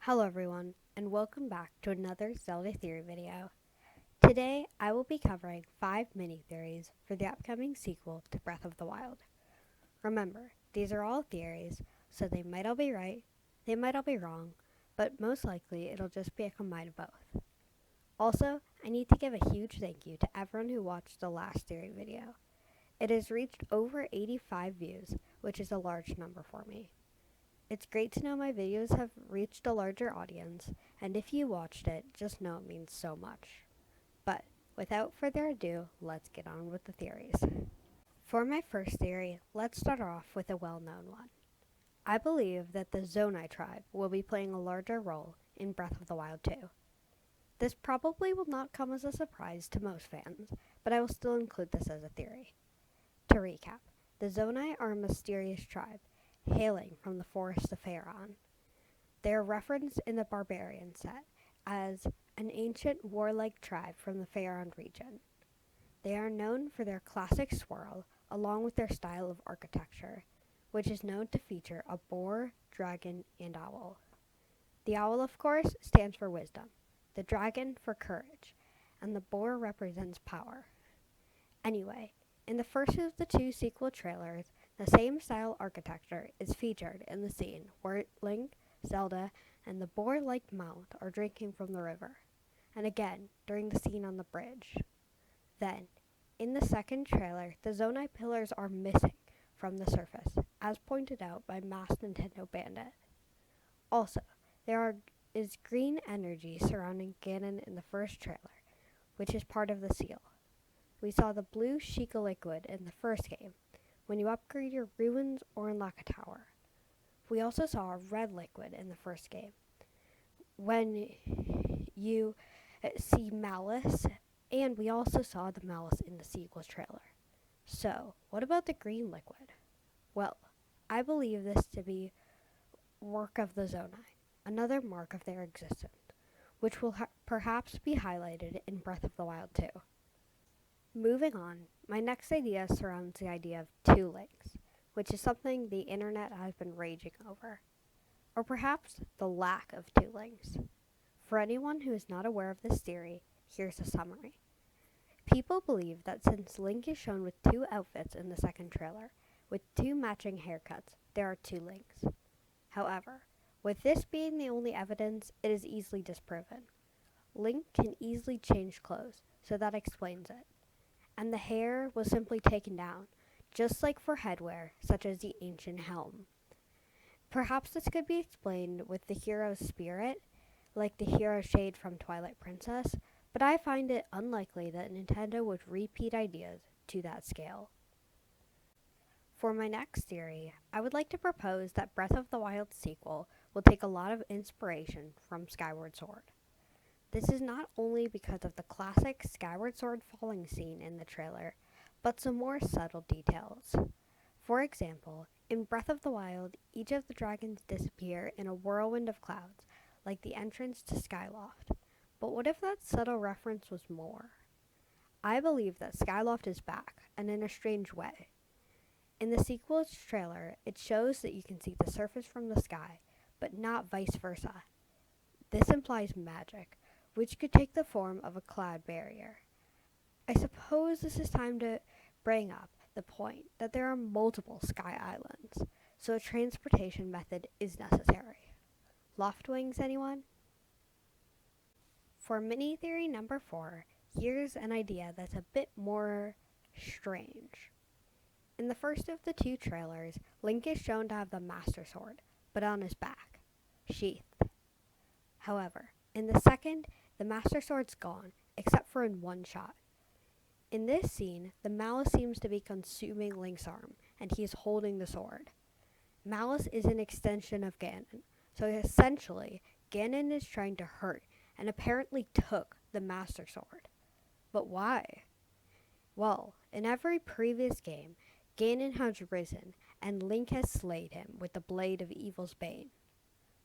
Hello everyone, and welcome back to another Zelda Theory video. Today, I will be covering 5 mini-theories for the upcoming sequel to Breath of the Wild. Remember, these are all theories, so they might all be right, they might all be wrong, but most likely it'll just be a combine of both. Also, I need to give a huge thank you to everyone who watched the last theory video. It has reached over 85 views, which is a large number for me. It's great to know my videos have reached a larger audience, and if you watched it, just know it means so much. But without further ado, let's get on with the theories. For my first theory, let's start off with a well-known one. I believe that the Zonai tribe will be playing a larger role in Breath of the Wild 2. This probably will not come as a surprise to most fans, but I will still include this as a theory. To recap, the Zonai are a mysterious tribe hailing from the forest of Faerûn. They are referenced in the Barbarian set as an ancient warlike tribe from the Faerûn region. They are known for their classic swirl along with their style of architecture, which is known to feature a boar, dragon, and owl. The owl, of course, stands for wisdom, the dragon for courage, and the boar represents power. Anyway, in the first of the two sequel trailers, the same style architecture is featured in the scene where Link, Zelda, and the boar-like mount are drinking from the river, and again during the scene on the bridge. Then, in the second trailer, the Zonai pillars are missing from the surface, as pointed out by Masked Nintendo Bandit. Also, there is green energy surrounding Ganon in the first trailer, which is part of the seal. We saw the blue Sheikah liquid in the first game, when you upgrade your ruins or unlock a tower. We also saw a red liquid in the first game, when you see Malice, and we also saw the Malice in the sequel trailer. So, what about the green liquid? Well, I believe this to be work of the Zonai, another mark of their existence, which will perhaps be highlighted in Breath of the Wild 2. Moving on, my next idea surrounds the idea of 2 links, which is something the internet has been raging over. Or perhaps the lack of 2 links. For anyone who is not aware of this theory, here's a summary. People believe that since Link is shown with 2 outfits in the second trailer, with 2 matching haircuts, there are 2 links. However, with this being the only evidence, it is easily disproven. Link can easily change clothes, so that explains it. And the hair was simply taken down, just like for headwear, such as the ancient helm. Perhaps this could be explained with the hero's spirit, like the hero shade from Twilight Princess, but I find it unlikely that Nintendo would repeat ideas to that scale. For my next theory, I would like to propose that Breath of the Wild sequel will take a lot of inspiration from Skyward Sword. This is not only because of the classic Skyward Sword falling scene in the trailer, but some more subtle details. For example, in Breath of the Wild, each of the dragons disappear in a whirlwind of clouds, like the entrance to Skyloft. But what if that subtle reference was more? I believe that Skyloft is back, and in a strange way. In the sequel's trailer, it shows that you can see the surface from the sky, but not vice versa. This implies magic, which could take the form of a cloud barrier. I suppose this is time to bring up the point that there are multiple sky islands, so a transportation method is necessary. Loft wings, anyone? For mini theory number 4, here's an idea that's a bit more strange. In the first of the 2 trailers, Link is shown to have the Master Sword, but on his back, sheathed. However, in the second, the Master Sword's gone, except for in one shot. In this scene, the Malice seems to be consuming Link's arm, and he is holding the sword. Malice is an extension of Ganon, so essentially, Ganon is trying to hurt, and apparently took the Master Sword. But why? Well, in every previous game, Ganon has risen, and Link has slayed him with the Blade of Evil's Bane.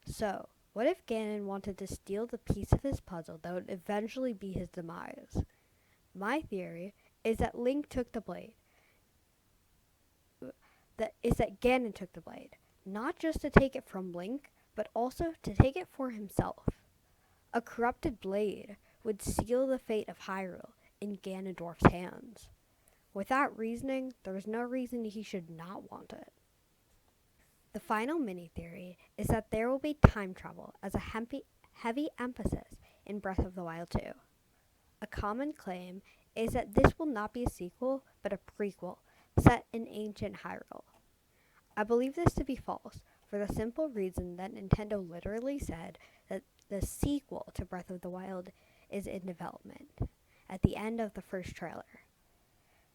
So, what if Ganon wanted to steal the piece of his puzzle that would eventually be his demise? My theory is that Ganon took the blade, not just to take it from Link, but also to take it for himself. A corrupted blade would seal the fate of Hyrule in Ganondorf's hands. With that reasoning, there is no reason he should not want it. The final mini-theory is that there will be time travel as a heavy emphasis in Breath of the Wild 2. A common claim is that this will not be a sequel, but a prequel set in ancient Hyrule. I believe this to be false, for the simple reason that Nintendo literally said that the sequel to Breath of the Wild is in development at the end of the first trailer.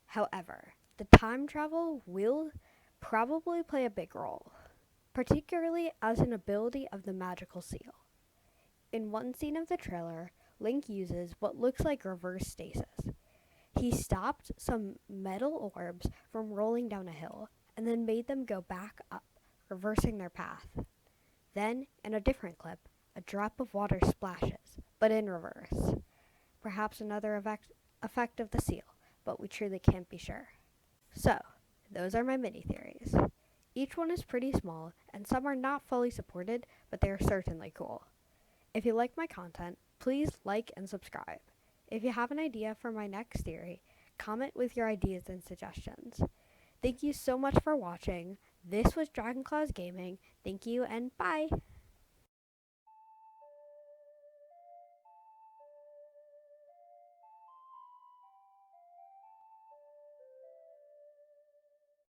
However, the time travel will probably play a big role, particularly as an ability of the magical seal. In one scene of the trailer, Link uses what looks like reverse stasis. He stopped some metal orbs from rolling down a hill and then made them go back up, reversing their path. Then, in a different clip, a drop of water splashes, but in reverse. Perhaps another effect of the seal, but we truly can't be sure. So, those are my mini theories. Each one is pretty small, and some are not fully supported, but they are certainly cool. If you like my content, please like and subscribe. If you have an idea for my next theory, comment with your ideas and suggestions. Thank you so much for watching. This was Dragon Claws Gaming. Thank you and bye!